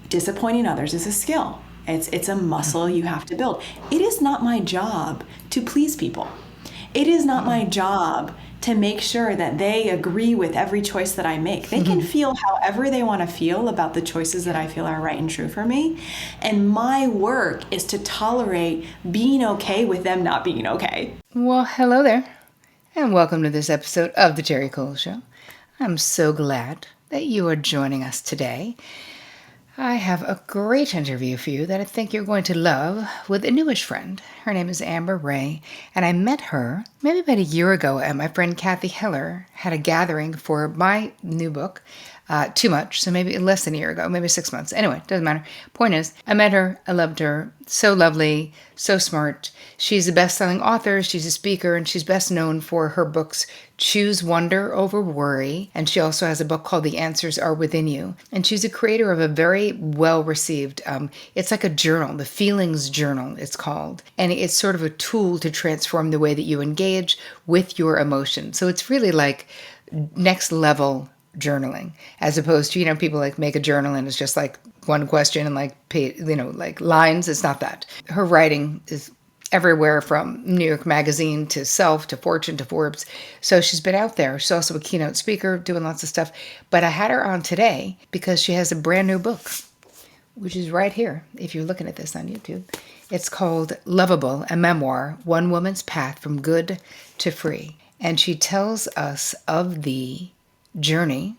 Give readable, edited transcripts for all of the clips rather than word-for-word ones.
disappointing others is a skill. It's a muscle you have to build. It is not my job to please people. It is not my job to make sure that they agree with every choice that I make. They can feel however they want to feel about the choices that I feel are right and true for me. And my work is to tolerate being okay with them not being okay. Well, hello there, and welcome to this episode of The Terri Cole Show. I'm so glad that you are joining us today. I have a great interview for you that I think you're going to love with a newish friend. Her name is Amber Rae, and I met her maybe about a year ago at my friend Kathy Heller had a gathering for my new book, Too Much, so maybe less than a year ago, maybe 6 months. Anyway, doesn't matter. Point is, I met her, I loved her, so lovely, so smart. She's a best-selling author, she's a speaker, and she's best known for her books Choose Wonder Over Worry, and she also has a book called The Answers Are Within You. And she's a creator of a very well-received, it's like a journal, the Feelings Journal it's called. And it's sort of a tool to transform the way that you engage with your emotions. So it's really like next level journaling, as opposed to, people like make a journal and it's just like one question and like lines. It's not that. Her writing is everywhere from New York Magazine to Self to Fortune to Forbes. So she's been out there. She's also a keynote speaker doing lots of stuff. But I had her on today because she has a brand new book, which is right here if you're looking at this on YouTube. It's called Lovable, a Memoir, One Woman's Path from Good to Free. And she tells us of the journey,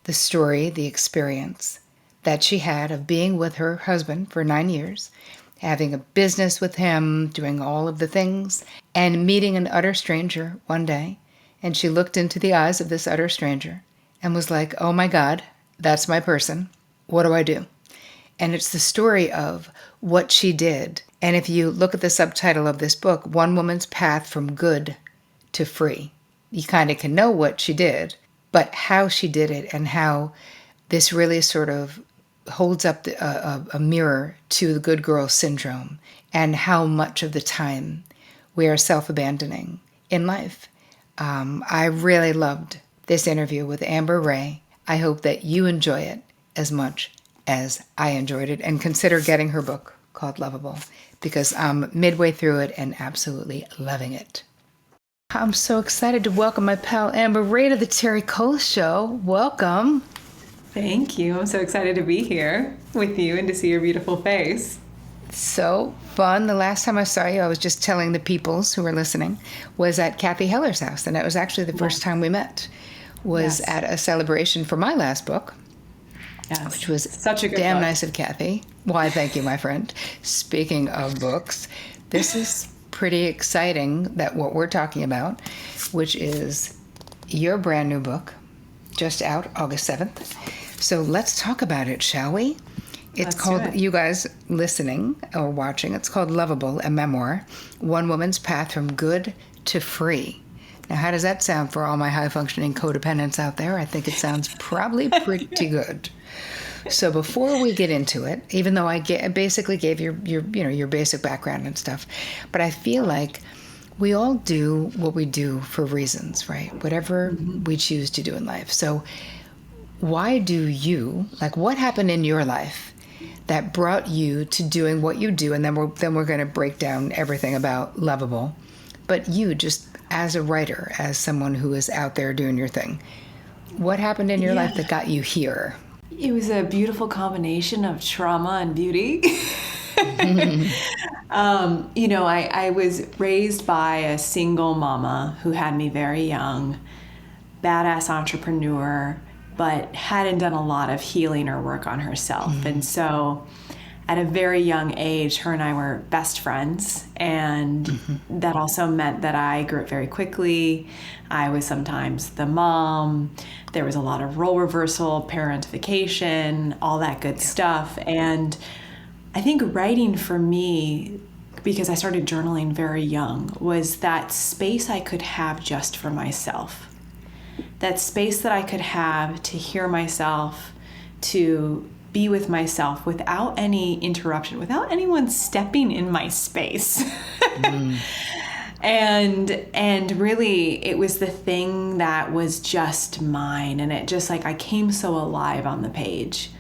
the story, the experience that she had of being with her husband for 9 years, having a business with him, doing all of the things, and meeting an utter stranger one day. And she looked into the eyes of this utter stranger and was like, oh my God, that's my person. What do I do? And it's the story of what she did. And if you look at the subtitle of this book, One Woman's Path from Good to Free, you kind of can know what she did, but how she did it and how this really sort of holds up a mirror to the good girl syndrome and how much of the time we are self-abandoning in life. I really loved this interview with Amber Rae. I hope that you enjoy it as much as I enjoyed it, and consider getting her book called Lovable, because I'm midway through it and absolutely loving it. I'm so excited to welcome my pal Amber Rae to the Terri Cole Show. Welcome. Thank you. I'm so excited to be here with you and to see your beautiful face. So fun. The last time I saw you, I was just telling the peoples who are listening, was at Kathy Heller's house. And that was actually the first time we met, was at a celebration for my last book, which was such a good damn book. Nice of Kathy. Why, thank you, my friend. Speaking of books, this is pretty exciting, that what we're talking about, which is your brand new book, just out August 7th. So let's talk about it, shall we? It's called, you guys listening or watching, it's called Lovable, a Memoir, One Woman's Path from Good to Free. Now, how does that sound for all my high-functioning codependents out there? I think it sounds probably pretty good. So before we get into it, even though I basically gave your basic background and stuff, but I feel like we all do what we do for reasons, right? Whatever we choose to do in life. So why do you, what happened in your life that brought you to doing what you do? And then we're going to break down everything about Lovable. But you, just as a writer, as someone who is out there doing your thing, what happened in your life that got you here? It was a beautiful combination of trauma and beauty. I was raised by a single mama who had me very young, badass entrepreneur, but hadn't done a lot of healing or work on herself. And so at a very young age, her and I were best friends. And that also meant that I grew up very quickly. I was sometimes the mom. There was a lot of role reversal, parentification, all that good stuff. And I think writing for me, because I started journaling very young, was that space I could have just for myself. That space that I could have to hear myself, to be with myself without any interruption, without anyone stepping in my space. And really, it was the thing that was just mine. And it just I came so alive on the page.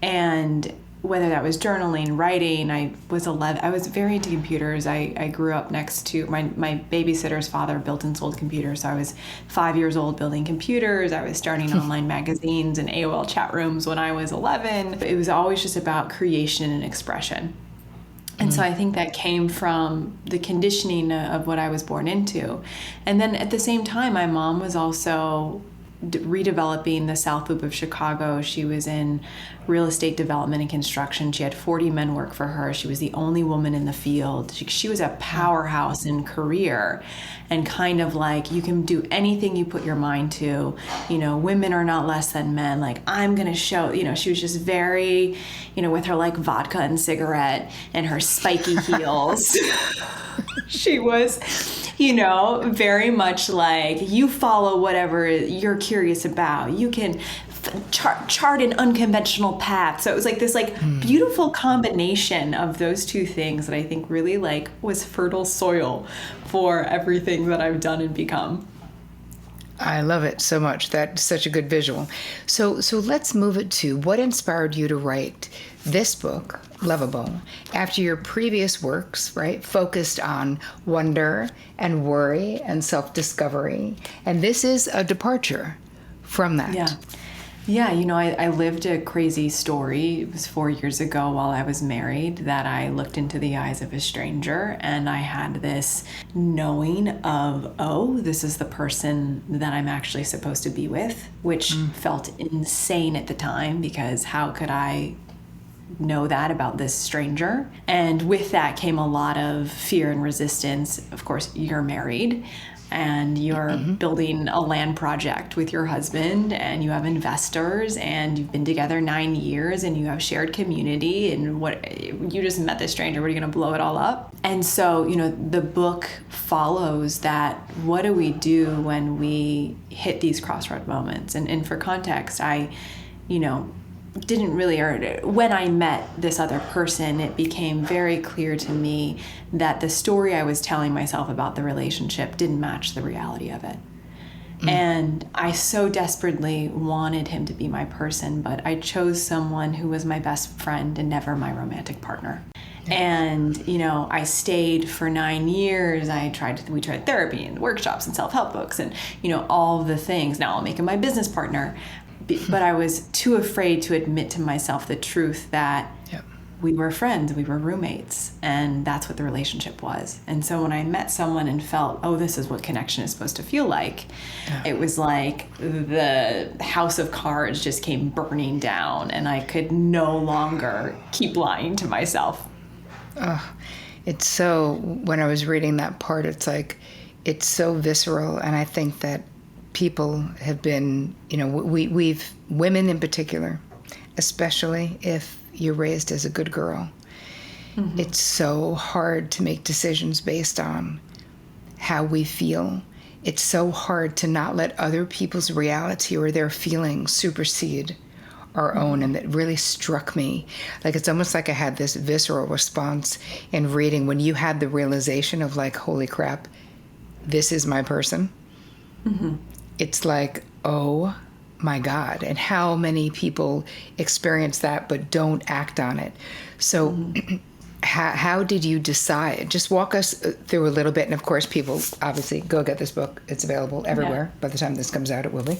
And whether that was journaling, writing. I was 11. I was very into computers. I grew up next to my babysitter's father built and sold computers. So I was 5 years old building computers. I was starting online magazines and AOL chat rooms when I was 11. It was always just about creation and expression. And so I think that came from the conditioning of what I was born into. And then at the same time, my mom was also redeveloping the South Loop of Chicago. She was in real estate development and construction. She had 40 men work for her. She was the only woman in the field. She was a powerhouse in career, and kind of like, you can do anything you put your mind to. You know, women are not less than men. Like, I'm going to show, you know, she was just very, you know, with her like vodka and cigarette and her spiky heels. She was, you know, very much like, you follow whatever you're curious about. You can chart an unconventional path. So it was like this like beautiful combination of those two things that I think really like was fertile soil for everything that I've done and become. I love it so much. That's such a good visual. So let's move it to what inspired you to write this book, Lovable, after your previous works, right, focused on wonder and worry and self-discovery. And this is a departure from that. Yeah, you know, I lived a crazy story. It was 4 years ago while I was married that I looked into the eyes of a stranger, and I had this knowing of, oh, this is the person that I'm actually supposed to be with, which felt insane at the time, because how could I know that about this stranger? And with that came a lot of fear and resistance. Of course, you're married, and you're building a land project with your husband, and you have investors, and you've been together 9 years, and you have shared community, and what, you just met this stranger, what, are you going to blow it all up? And so, you know, the book follows that. What do we do when we hit these crossroad moments? And for context, I, you know, didn't really, or when I met this other person, it became very clear to me that the story I was telling myself about the relationship didn't match the reality of it. And I so desperately wanted him to be my person, but I chose someone who was my best friend and never my romantic partner. And, you know, I stayed for 9 years. We tried therapy and workshops and self-help books and, you know, all the things. Now I'll make him my business partner. But I was too afraid to admit to myself the truth that we were friends, we were roommates, and that's what the relationship was. And so when I met someone and felt, oh, this is what connection is supposed to feel like, it was like the house of cards just came burning down, and I could no longer keep lying to myself. It's so, when I was reading that part, it's like, it's so visceral, and I think that people have been, you know, we've, women in particular, especially if you're raised as a good girl, it's so hard to make decisions based on how we feel. It's so hard to not let other people's reality or their feelings supersede our own. And that really struck me. Like, it's almost like I had this visceral response in reading when you had the realization of like, holy crap, this is my person. It's like, oh my God. And how many people experience that but don't act on it. So how did you decide? Just walk us through a little bit. And of course, people obviously go get this book. It's available everywhere. By the time this comes out, it will be.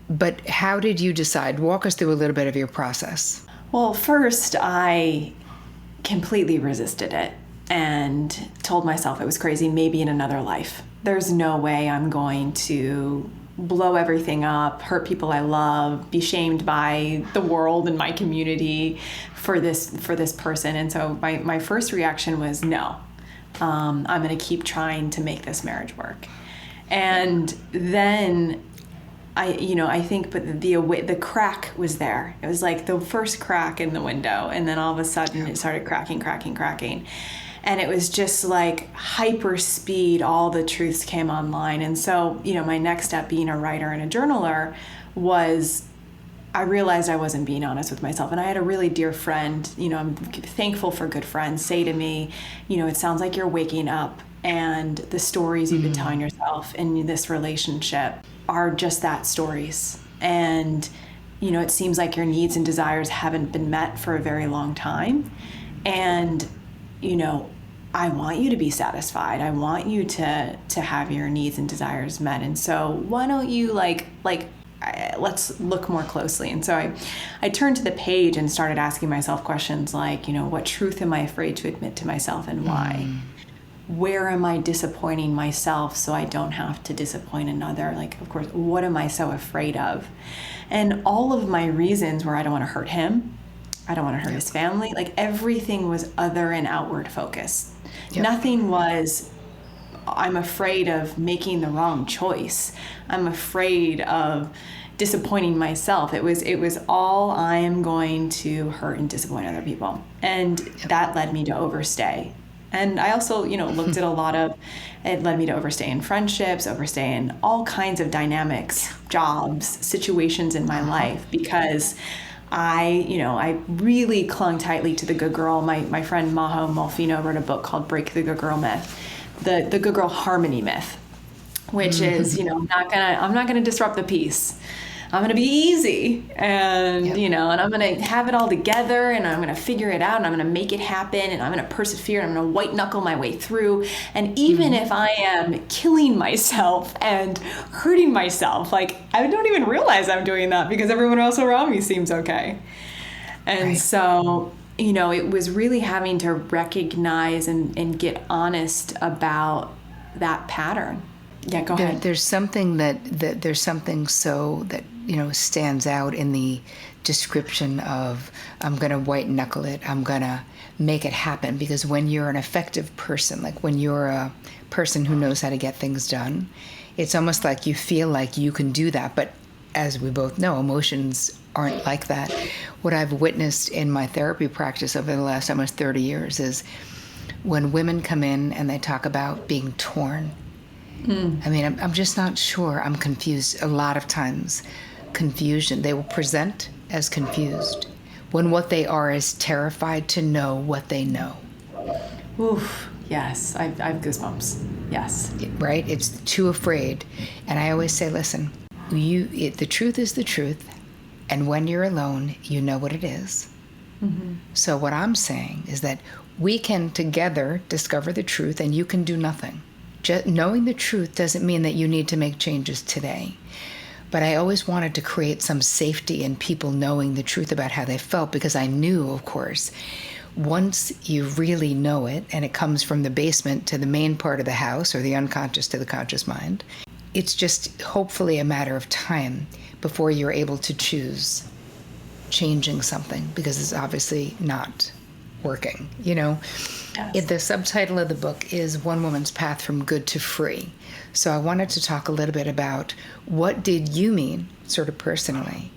But how did you decide? Walk us through a little bit of your process. Well, first, I completely resisted it and told myself it was crazy, maybe in another life. There's no way I'm going to blow everything up, hurt people I love, be shamed by the world and my community for this person. And so my first reaction was, no, I'm going to keep trying to make this marriage work. And then I think, but the crack was there. It was like the first crack in the window, and then all of a sudden it started cracking. And it was just like hyper speed, all the truths came online. And so, you know, my next step, being a writer and a journaler, was I realized I wasn't being honest with myself. And I had a really dear friend, you know, I'm thankful for good friends, say to me, you know, it sounds like you're waking up, and the stories you've been telling yourself in this relationship are just that, stories. And it seems like your needs and desires haven't been met for a very long time. And, I want you to be satisfied. I want you to have your needs and desires met. And so why don't you let's look more closely. And so I turned to the page and started asking myself questions like, what truth am I afraid to admit to myself and why? Where am I disappointing myself so I don't have to disappoint another? Like, of course, what am I so afraid of? And all of my reasons were I don't want to hurt him. I don't want to hurt his family. Like, everything was other and outward focused. Nothing was, I'm afraid of making the wrong choice. I'm afraid of disappointing myself. It was all, I am going to hurt and disappoint other people. And that led me to overstay. And I also, looked at it led me to overstay in friendships, overstay in all kinds of dynamics, jobs, situations in my life, because I really clung tightly to the good girl. My friend Maho Molfino wrote a book called Break the Good Girl Myth, the good girl harmony myth, which is, I'm not gonna disrupt the peace. I'm going to be easy and, and I'm going to have it all together and I'm going to figure it out and I'm going to make it happen and I'm going to persevere and I'm going to white knuckle my way through. And even if I am killing myself and hurting myself, like, I don't even realize I'm doing that because everyone else around me seems okay. And so, it was really having to recognize and get honest about that pattern. Yeah, go ahead. There's something that stands out in the description of, I'm going to white knuckle it, I'm going to make it happen. Because when you're an effective person, like when you're a person who knows how to get things done, it's almost like you feel like you can do that. But as we both know, emotions aren't like that. What I've witnessed in my therapy practice over the last almost 30 years is when women come in and they talk about being torn. I mean, I'm just not sure. I'm confused. A lot of times, confusion. They will present as confused when what they are is terrified to know what they know. Oof. Yes. I have goosebumps. Yes. Right? It's too afraid. And I always say, listen, the truth is the truth. And when you're alone, you know what it is. So what I'm saying is that we can together discover the truth and you can do nothing. Just knowing the truth doesn't mean that you need to make changes today. But I always wanted to create some safety in people knowing the truth about how they felt, because I knew, of course, once you really know it and it comes from the basement to the main part of the house or the unconscious to the conscious mind, it's just hopefully a matter of time before you're able to choose changing something, because it's obviously not working, Yes. The subtitle of the book is One Woman's Path from Good to Free. So I wanted to talk a little bit about what did you mean, sort of personally,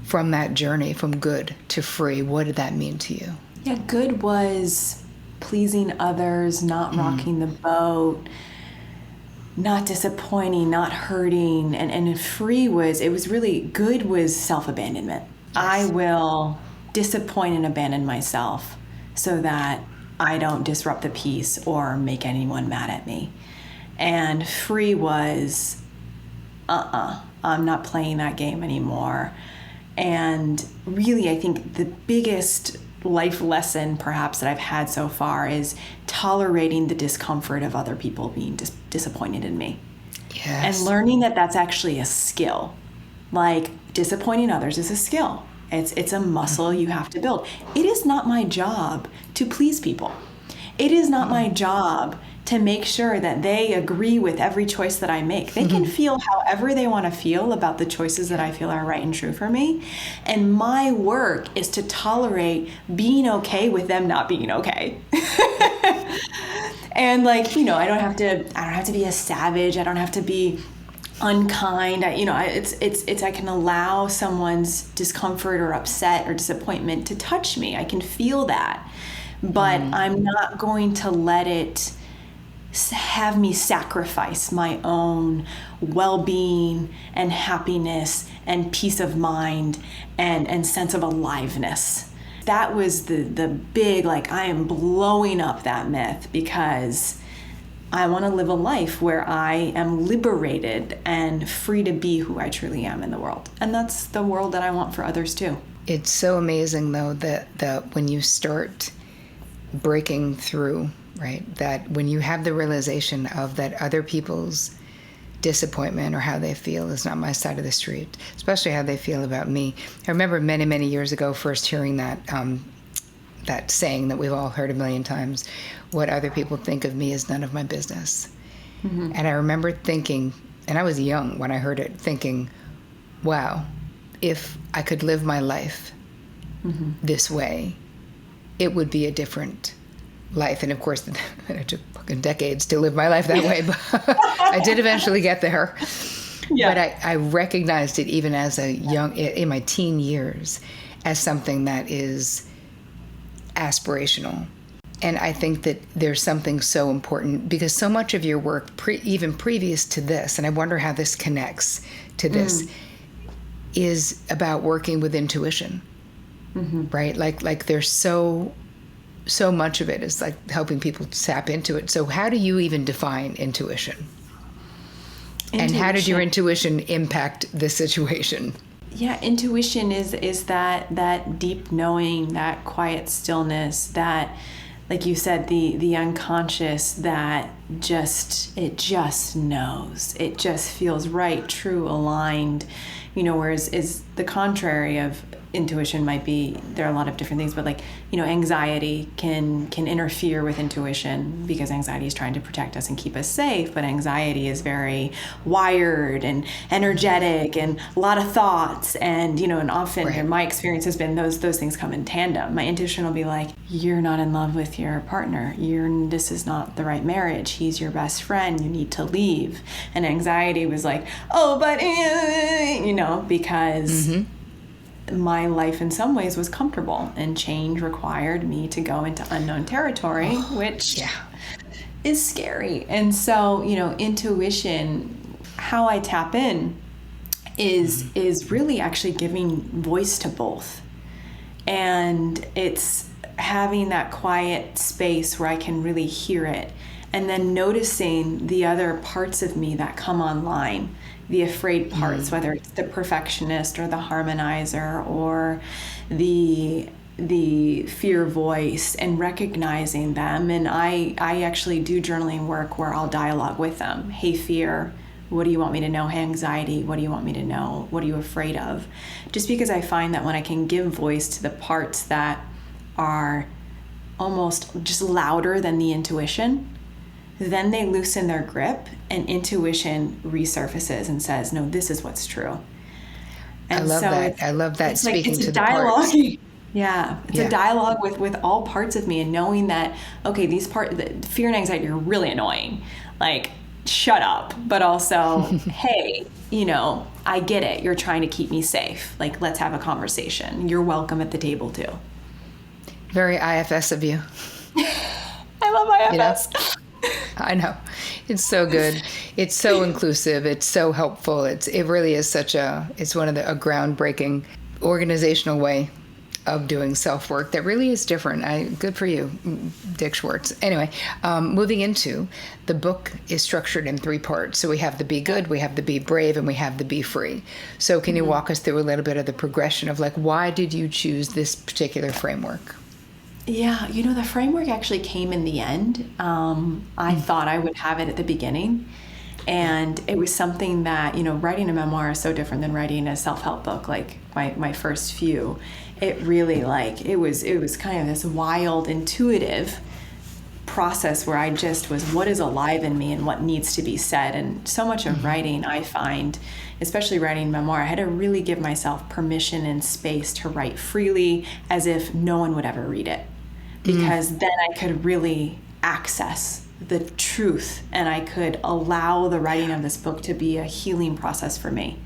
from that journey from good to free? What did that mean to you? Yeah, good was pleasing others, not rocking the boat, not disappointing, not hurting. And free was self-abandonment. Yes. I will disappoint and abandon myself so that I don't disrupt the peace or make anyone mad at me. And free was, I'm not playing that game anymore. And really, I think the biggest life lesson perhaps that I've had so far is tolerating the discomfort of other people being disappointed in me. Yes. And learning that that's actually a skill. Like, disappointing others is a skill. It's a muscle you have to build. It is not my job to please people. It is not my job to make sure that they agree with every choice that I make. They can feel however they want to feel about the choices that I feel are right and true for me. And my work is to tolerate being okay with them not being okay. And I don't have to be a savage. I don't have to be unkind. I can allow someone's discomfort or upset or disappointment to touch me. I can feel that, but I'm not going to let it have me sacrifice my own well-being and happiness and peace of mind and sense of aliveness. That was the big, I am blowing up that myth, because I want to live a life where I am liberated and free to be who I truly am in the world. And that's the world that I want for others too. It's so amazing, though, that when you start breaking through, right, that when you have the realization of that other people's disappointment or how they feel is not my side of the street, especially how they feel about me. I remember many, many years ago first hearing that that saying that we've all heard a million times, what other people think of me is none of my business. Mm-hmm. And I remember thinking, and I was young when I heard it, thinking, wow, if I could live my life this way, it would be a different life. And of course, it took fucking decades to live my life that way, but I did eventually get there. Yeah. But I recognized it even as a young, in my teen years, as something that is aspirational. And I think that there's something so important because so much of your work, even previous to this, and I wonder how this connects to this, is about working with intuition, right? Like there's so much of it is like helping people tap into it. So how do you even define intuition? And how did your intuition impact the situation? Yeah, intuition is that deep knowing, that quiet stillness, that, like you said, the unconscious that it just knows. It just feels right, true, aligned. Whereas is the contrary of intuition might be, there are a lot of different things, but anxiety can interfere with intuition because anxiety is trying to protect us and keep us safe, but anxiety is very wired and energetic and a lot of thoughts, and often in my experience has been those things come in tandem. My intuition will be like, you're not in love with your partner, this is not the right marriage, he's your best friend, you need to leave. And anxiety was like, oh, but because my life in some ways was comfortable, and change required me to go into unknown territory, which is scary. And so, intuition, how I tap in is really actually giving voice to both. And it's having that quiet space where I can really hear it, and then noticing the other parts of me that come online, the afraid parts, whether it's the perfectionist or the harmonizer or the fear voice, and recognizing them. And I actually do journaling work where I'll dialogue with them. Hey, fear, what do you want me to know? Hey, anxiety, what do you want me to know? What are you afraid of? Just because I find that when I can give voice to the parts that are almost just louder than the intuition, then they loosen their grip and intuition resurfaces and says, no, this is what's true. And I love that speaking to the parts. Yeah, it's a dialogue with all parts of me, and knowing that, okay, these fear and anxiety are really annoying. Like, shut up. But also, hey, I get it. You're trying to keep me safe. Like, let's have a conversation. You're welcome at the table too. Very IFS of you. I love IFS. I know. It's so good. It's so inclusive. It's so helpful. It really is it's one of a groundbreaking organizational way of doing self-work that really is different. Good for you, Dick Schwartz. Anyway, moving into, the book is structured in 3 parts. So we have the Be Good, we have the Be Brave, and we have the Be Free. So can you walk us through a little bit of the progression of why did you choose this particular framework? Yeah, the framework actually came in the end. I thought I would have it at the beginning. And it was something that, writing a memoir is so different than writing a self-help book, like my first few. It really it was kind of this wild, intuitive process where I just was, what is alive in me and what needs to be said. And so much of writing, I find, especially writing memoir, I had to really give myself permission and space to write freely as if no one would ever read it. Because then I could really access the truth, and I could allow the writing of this book to be a healing process for me.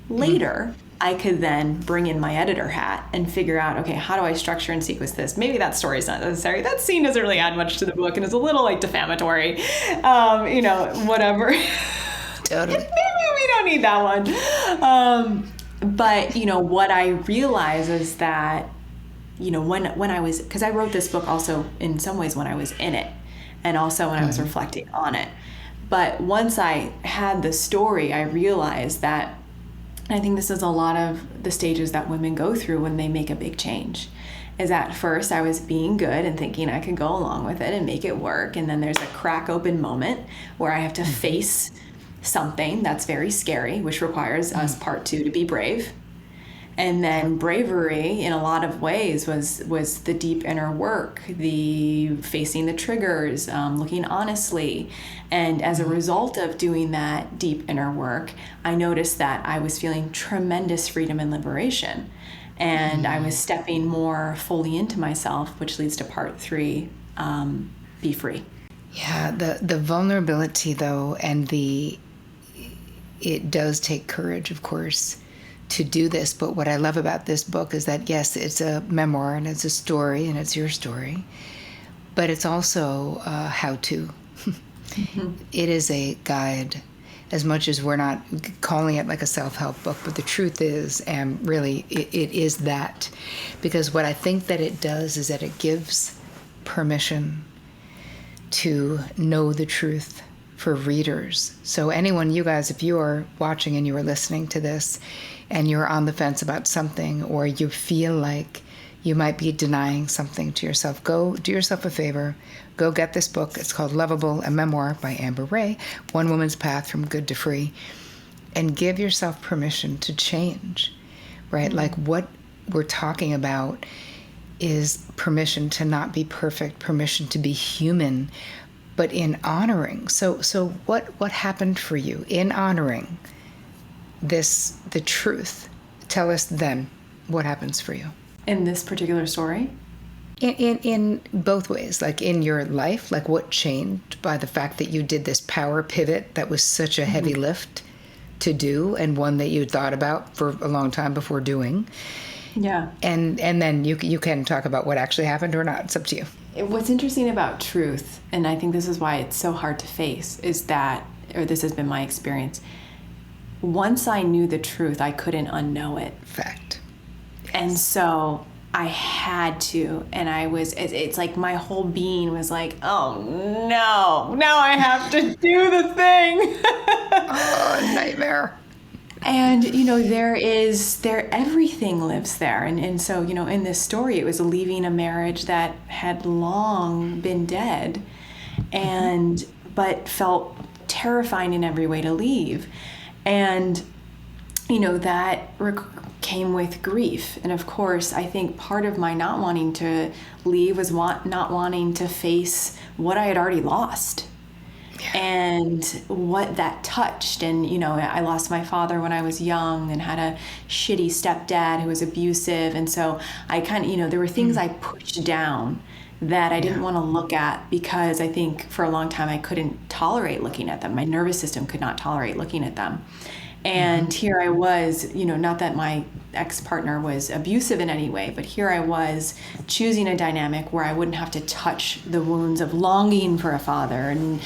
Later, I could then bring in my editor hat and figure out, okay, how do I structure and sequence this? Maybe that story's not necessary. That scene doesn't really add much to the book and is a little defamatory, whatever. Totally. Maybe we don't need that one. But what I realize is that, when I was, because I wrote this book also in some ways when I was in it. and also when I was reflecting on it. But once I had the story, I realized that, and I think this is a lot of the stages that women go through when they make a big change, is at first I was being good and thinking I could go along with it and make it work. And then there's a crack open moment where I have to face something that's very scary, which requires us part two to be brave. And then bravery in a lot of ways was the deep inner work, the facing the triggers, looking honestly. And as a result of doing that deep inner work, I noticed that I was feeling tremendous freedom and liberation. And I was stepping more fully into myself, which leads to part three, be free. Yeah, the vulnerability though, and it does take courage, of course, to do this. But what I love about this book is that, yes, it's a memoir and it's a story and it's your story, but it's also a how-to. It is a guide, as much as we're not calling it like a self-help book, but the truth is, and really it is that. Because what I think that it does is that it gives permission to know the truth for readers. So anyone, you guys, if you are watching and you are listening to this and you're on the fence about something, or you feel like you might be denying something to yourself, go do yourself a favor. Go get this book. It's called Lovable, a Memoir by Amber Rae, One Woman's Path from Good to Free. And give yourself permission to change, right? Like what we're talking about is permission to not be perfect, permission to be human, but in honoring. So what happened for you in honoring this, the truth? Tell us then what happens for you. In this particular story? In both ways, like in your life, like what changed by the fact that you did this power pivot that was such a heavy lift to do, and one that you thought about for a long time before doing. Yeah. And then you can talk about what actually happened or not. It's up to you. What's interesting about truth, and I think this is why it's so hard to face, is that, or this has been my experience, once I knew the truth, I couldn't unknow it. Fact. Yes. And so I had to, and it's like my whole being was like, oh no, now I have to do the thing. Oh, nightmare. And, everything lives there. And so, in this story, it was leaving a marriage that had long been dead but felt terrifying in every way to leave. And, that came with grief. And of course, I think part of my not wanting to leave was not wanting to face what I had already lost. And what that touched. And, I lost my father when I was young and had a shitty stepdad who was abusive. And so I kind of, there were things I pushed down that I didn't want to look at, because I think for a long time I couldn't tolerate looking at them. My nervous system could not tolerate looking at them. And here I was, not that my ex-partner was abusive in any way, but here I was choosing a dynamic where I wouldn't have to touch the wounds of longing for a father and,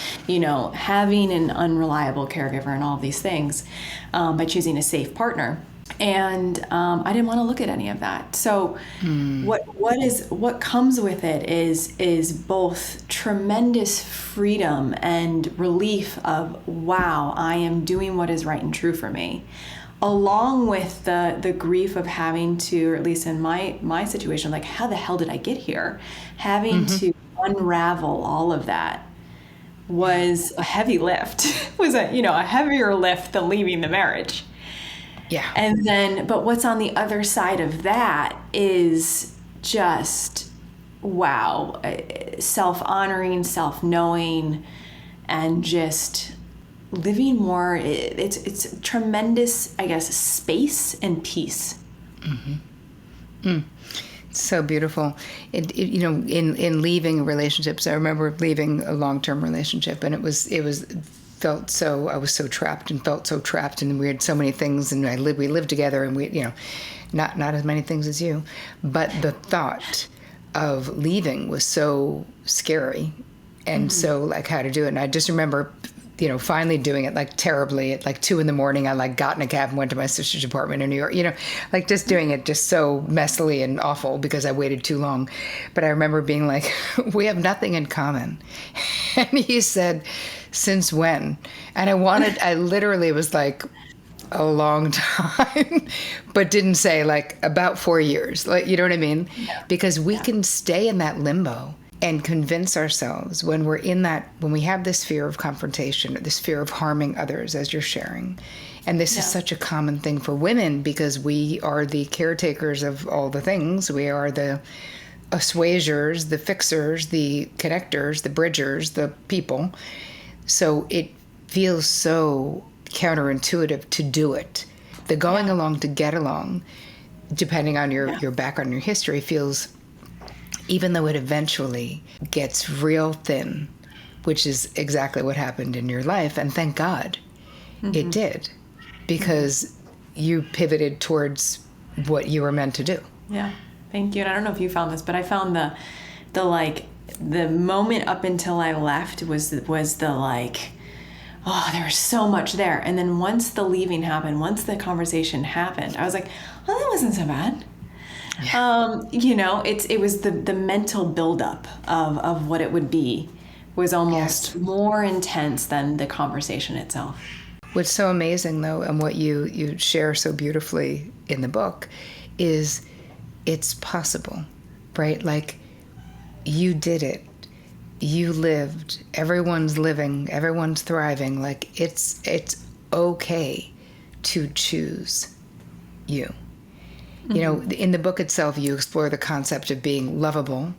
having an unreliable caregiver and all of these things, by choosing a safe partner. And I didn't want to look at any of that. So what comes with it is both tremendous freedom and relief of, wow, I am doing what is right and true for me, along with the grief of having to, or at least in my situation, like, how the hell did I get here? Having to unravel all of that was a heavy lift. Was a heavier lift than leaving the marriage. Yeah. And then, but what's on the other side of that is just, wow, self-honoring, self-knowing, and just living more. It's tremendous, I guess, space and peace. So beautiful. In leaving relationships, I remember leaving a long-term relationship, and I was so trapped and felt so trapped, and we had so many things, and we lived together, and we, not as many things as you, but the thought of leaving was so scary, and so like how to do it. And I just remember finally doing it like terribly at like 2 a.m. I like got in a cab and went to my sister's apartment in New York, like just doing it just so messily and awful because I waited too long. But I remember being like, we have nothing in common. And he said, since when? And I literally was like, a long time, but didn't say like about 4 years. Like, you know what I mean? Yeah. Because we can stay in that limbo and convince ourselves when we have this fear of confrontation or this fear of harming others, as you're sharing. And this is such a common thing for women because we are the caretakers of all the things. We are the assuagers, the fixers, the connectors, the bridgers, the people. So it feels so counterintuitive to do it. The going along to get along, depending on your background, your history, feels, even though it eventually gets real thin, which is exactly what happened in your life, and thank God it did, because you pivoted towards what you were meant to do. Yeah, thank you. And I don't know if you found this, but I found the moment up until I left was the like, oh, there was so much there. And then once the leaving happened, once the conversation happened, I was like, oh, that wasn't so bad. Yeah. It was the mental buildup of what it would be was almost more intense than the conversation itself. What's so amazing, though, and what you share so beautifully in the book is it's possible, right? Like, you did it. You lived, everyone's living, everyone's thriving. Like, it's okay to choose you. In the book itself, you explore the concept of being lovable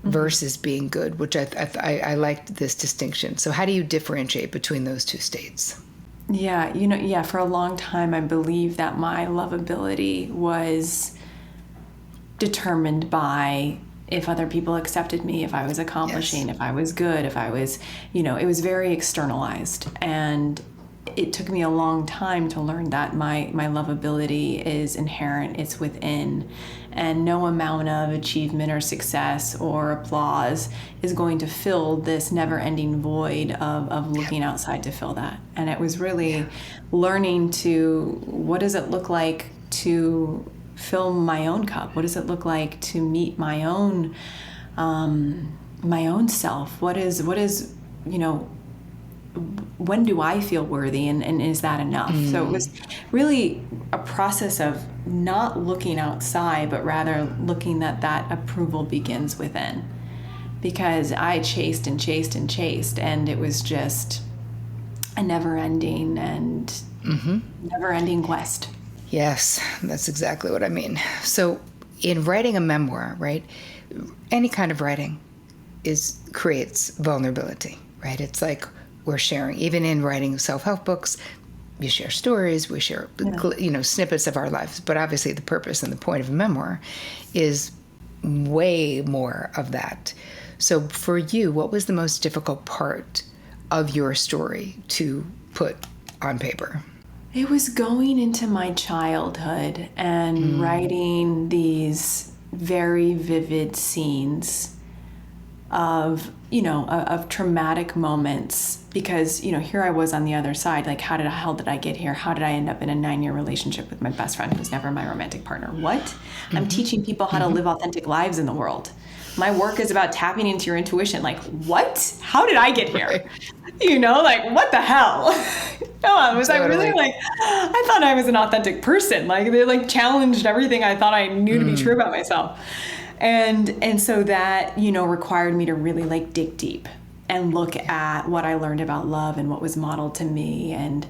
versus being good, which I liked this distinction. So how do you differentiate between those two states? Yeah, for a long time, I believed that my lovability was determined by if other people accepted me, if I was accomplishing, if I was good, if I was, it was very externalized. And it took me a long time to learn that my lovability is inherent, it's within, and no amount of achievement or success or applause is going to fill this never-ending void of looking outside to fill that. And it was really learning to, what does it look like to fill my own cup? What does it look like to meet my own self? What is when do I feel worthy, and is that enough? So it was really a process of not looking outside, but rather looking that approval begins within, because I chased and chased and chased, and it was just a never-ending quest. Yes, that's exactly what I mean. So in writing a memoir, right, any kind of writing creates vulnerability, right? It's like we're sharing. Even in writing self-help books, we share stories, we share snippets of our lives. But obviously the purpose and the point of a memoir is way more of that. So for you, what was the most difficult part of your story to put on paper? It was going into my childhood and writing these very vivid scenes of traumatic moments, because, here I was on the other side, like, how the hell did I get here? How did I end up in a 9-year relationship with my best friend who was never my romantic partner? What? I'm teaching people how to live authentic lives in the world. My work is about tapping into your intuition. Like, what? How did I get here? Right. What the hell? Was I really I thought I was an authentic person. Like, they challenged everything I thought I knew to be true about myself. And so that, required me to really dig deep and look at what I learned about love and what was modeled to me, and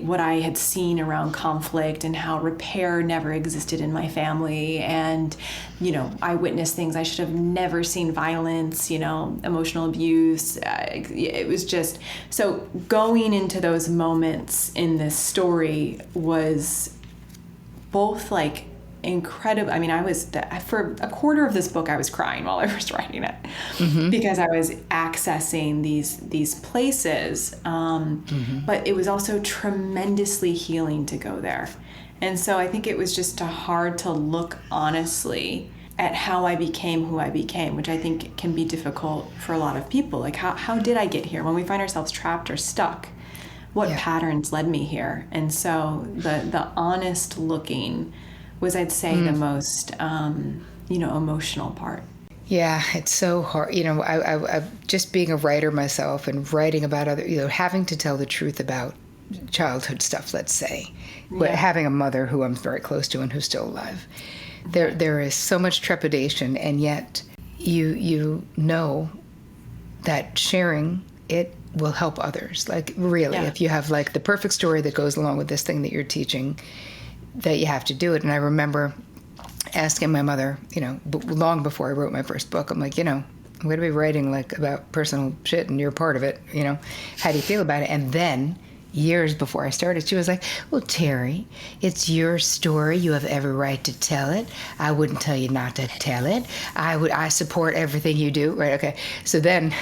what I had seen around conflict and how repair never existed in my family. And, I witnessed things I should have never seen: violence, emotional abuse. It was just, so going into those moments in this story was both incredible. I mean, for a quarter of this book, I was crying while I was writing it, because I was accessing these places. But it was also tremendously healing to go there. And so I think it was just hard to look honestly at how I became who I became, which I think can be difficult for a lot of people. Like, how did I get here? When we find ourselves trapped or stuck, what patterns led me here? And so the honest looking was, I'd say, the most, emotional part. Yeah, it's so hard. I just being a writer myself and writing about other, having to tell the truth about childhood stuff, let's say, but having a mother who I'm very close to and who's still alive. There is so much trepidation, and yet you know that sharing it will help others. Like, really, if you have like the perfect story that goes along with this thing that you're teaching, that you have to do it. And I remember asking my mother, long before I wrote my first book, I'm like, I'm going to be writing like about personal shit and you're part of it, how do you feel about it? And then years before I started, she was like, well, Terri, it's your story. You have every right to tell it. I wouldn't tell you not to tell it. I support everything you do. Right. Okay. So then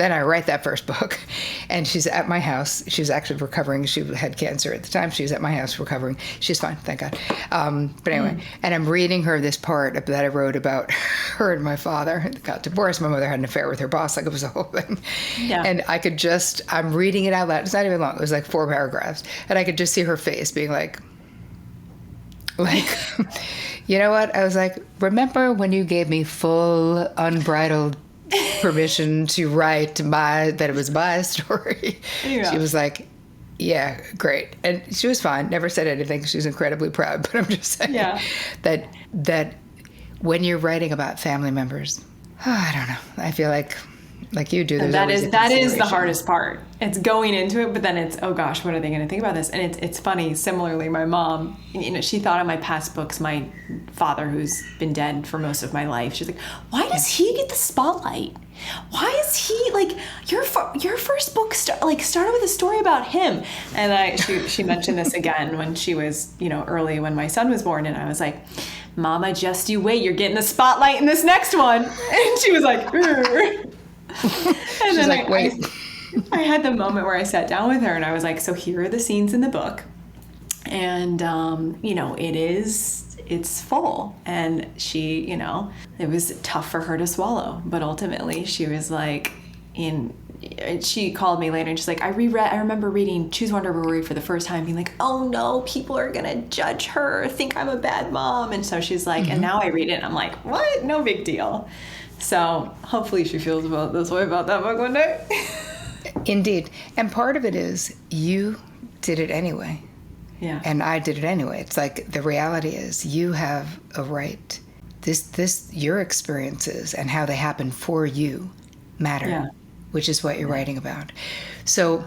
I write that first book, and she's at my house. She was actually recovering. She had cancer at the time. She was at my house recovering. She's fine, thank God. But anyway, and I'm reading her this part that I wrote about her and my father got divorced. My mother had an affair with her boss. Like, it was a whole thing. Yeah. And I'm reading it out loud. It's not even long. It was like 4 paragraphs. And I could just see her face being like, you know what? I was like, remember when you gave me full, unbridled permission to write that it was my story? Yeah. She was like, yeah, great. And she was fine, never said anything. She was incredibly proud. But I'm just saying that when you're writing about family members, I don't know, I feel like you do, that is the hardest part. It's going into it, but then it's, oh gosh, what are they going to think about this? And it's funny. Similarly, my mom, she thought of my past books, my father, who's been dead for most of my life, she's like, why does he get the spotlight? Why is he, like, your first book started with a story about him? And she mentioned this again when she was, early, when my son was born, and I was like, Mama, just you wait, you're getting the spotlight in this next one. And she was like, and then like, wait. I had the moment where I sat down with her and I was like, so here are the scenes in the book. And, it's full. And she, it was tough for her to swallow. But ultimately she was like, she called me later and she's like, I remember reading Choose Wonder Brewery for the first time, being like, oh no, people are going to judge her, think I'm a bad mom. And so she's like, and now I read it and I'm like, what? No big deal. So hopefully she feels about this way about that book one day. Indeed. And part of it is you did it anyway. Yeah. And I did it anyway. It's like, the reality is you have a right. Your experiences and how they happen for you matter, which is what you're writing about. So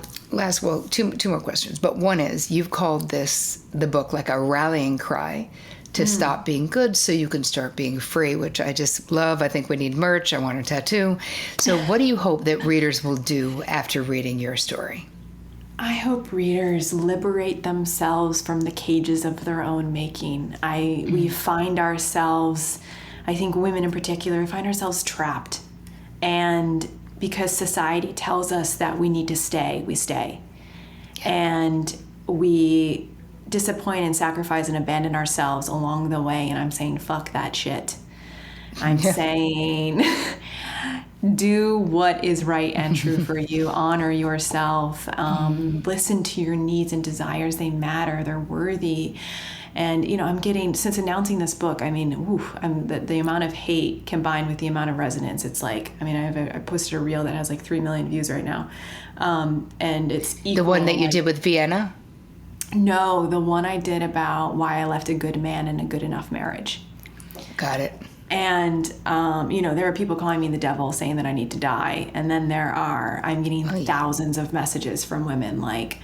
two more questions. But one is, you've called the book like a rallying cry to stop being good so you can start being free, which I just love. I think we need merch. I want a tattoo. So what do you hope that readers will do after reading your story? I hope readers liberate themselves from the cages of their own making. We find ourselves, I think women in particular, find ourselves trapped. And because society tells us that we need to stay, we stay. Yeah. And we disappoint and sacrifice and abandon ourselves along the way. And I'm saying, fuck that shit. I'm saying, do what is right and true for you. Honor yourself. Listen to your needs and desires. They matter. They're worthy. And, I'm getting, since announcing this book, I mean, the amount of hate combined with the amount of resonance, it's like, I posted a reel that has like 3 million views right now. And it's equal. The one that you did with Vienna? No, the one I did about why I left a good man in a good enough marriage. Got it. And, there are people calling me the devil, saying that I need to die. And then I'm getting thousands of messages from women like,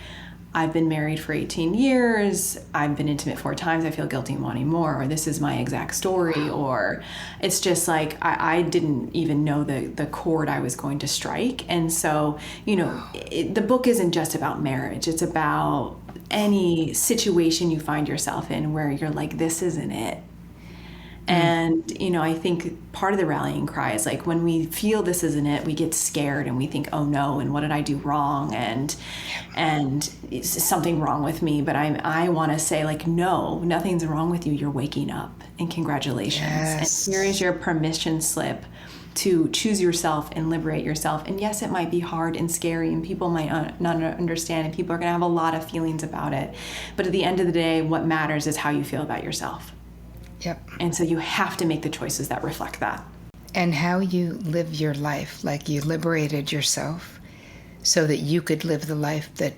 I've been married for 18 years. I've been intimate 4 times. I feel guilty and wanting more. Or this is my exact story. Or it's just like, I didn't even know the chord I was going to strike. And so, the book isn't just about marriage. It's about any situation you find yourself in where you're like, this isn't it. And, I think part of the rallying cry is like, when we feel this isn't it, we get scared and we think, oh no, and what did I do wrong? And is something wrong with me? But I want to say, like, no, nothing's wrong with you. You're waking up. and congratulations. Yes. And here is your permission slip to choose yourself and liberate yourself. And yes, it might be hard and scary, and people might not understand, and people are going to have a lot of feelings about it. But at the end of the day, what matters is how you feel about yourself. Yep. And so you have to make the choices that reflect that. And how you live your life, like you liberated yourself so that you could live the life that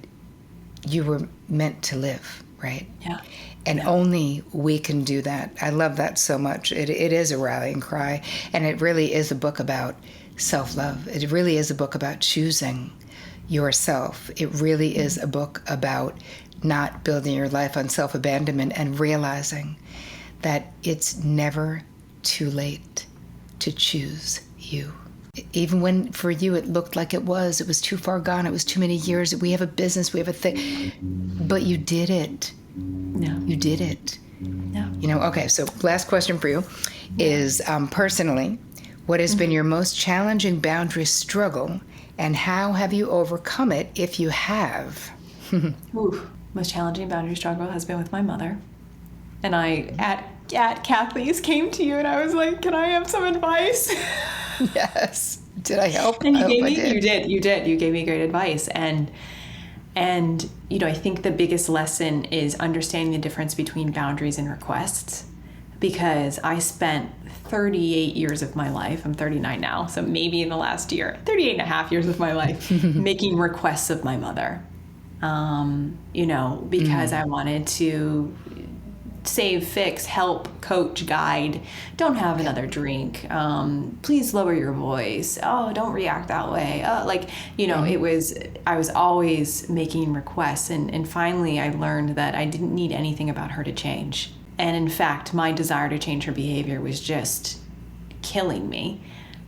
you were meant to live, right? Yeah. And only we can do that. I love that so much. It is a rallying cry. And it really is a book about self-love. It really is a book about choosing yourself. It really is a book about not building your life on self-abandonment and realizing that it's never too late to choose you. Even when for you it looked like it was too far gone, it was too many years, we have a business, we have a thing, but you did it. No. You did it. No. Okay, so last question for you is, personally, what has been your most challenging boundary struggle, and how have you overcome it if you have? Most challenging boundary struggle has been with my mother. And I, at Kathy's, came to you and I was like, can I have some advice? Yes. Did I help? And I hope I did. You did. You gave me great advice. And I think the biggest lesson is understanding the difference between boundaries and requests, because I spent 38 years of my life, I'm 39 now, so maybe in the last year, 38 and a half years of my life, making requests of my mother, because I wanted to save, fix, help, coach, guide, don't have another drink, please lower your voice, oh, don't react that way, I was always making requests, and finally I learned that I didn't need anything about her to change. And in fact, my desire to change her behavior was just killing me.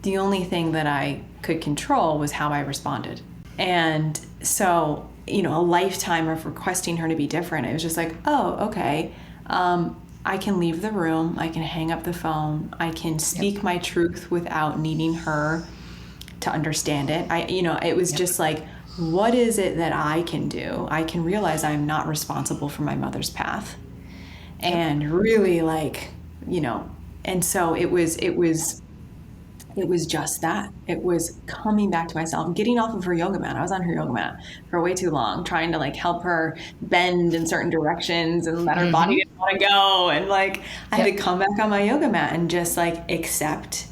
The only thing that I could control was how I responded. And so, a lifetime of requesting her to be different, it was just like, oh, okay, I can leave the room, I can hang up the phone, I can speak my truth without needing her to understand it. It was just like, what is it that I can do? I can realize I'm not responsible for my mother's path. And really and so it was just that. It was coming back to myself, getting off of her yoga mat. I was on her yoga mat for way too long, trying to help her bend in certain directions and let her body didn't want to go. And I had to come back on my yoga mat and just accept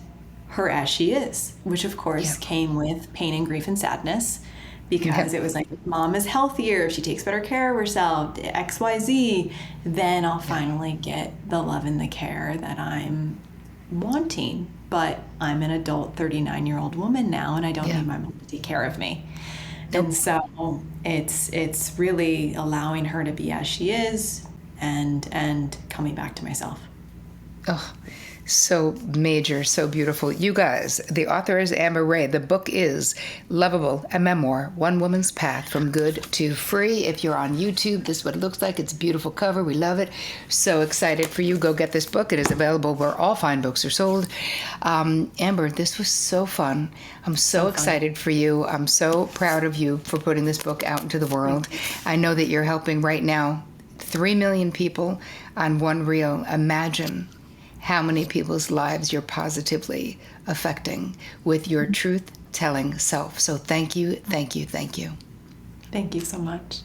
her as she is, which of course came with pain and grief and sadness, because it was if mom is healthier, if she takes better care of herself, XYZ, then I'll finally get the love and the care that I'm wanting. But I'm an adult 39-year-old woman now, and I don't need my mom to take care of me. And so it's really allowing her to be as she is and coming back to myself. Oh, so major, so beautiful. You guys, the author is Amber Rae. The book is Lovable, a memoir, one woman's path from good to free. If you're on YouTube, this is what it looks like. It's a beautiful cover. We love it. So excited for you. Go get this book. It is available where all fine books are sold. Amber, this was so fun. I'm so excited for you. I'm so proud of you for putting this book out into the world. I know that you're helping right now 3 million people on one reel. Imagine how many people's lives you're positively affecting with your truth-telling self. So thank you, thank you, thank you. Thank you so much.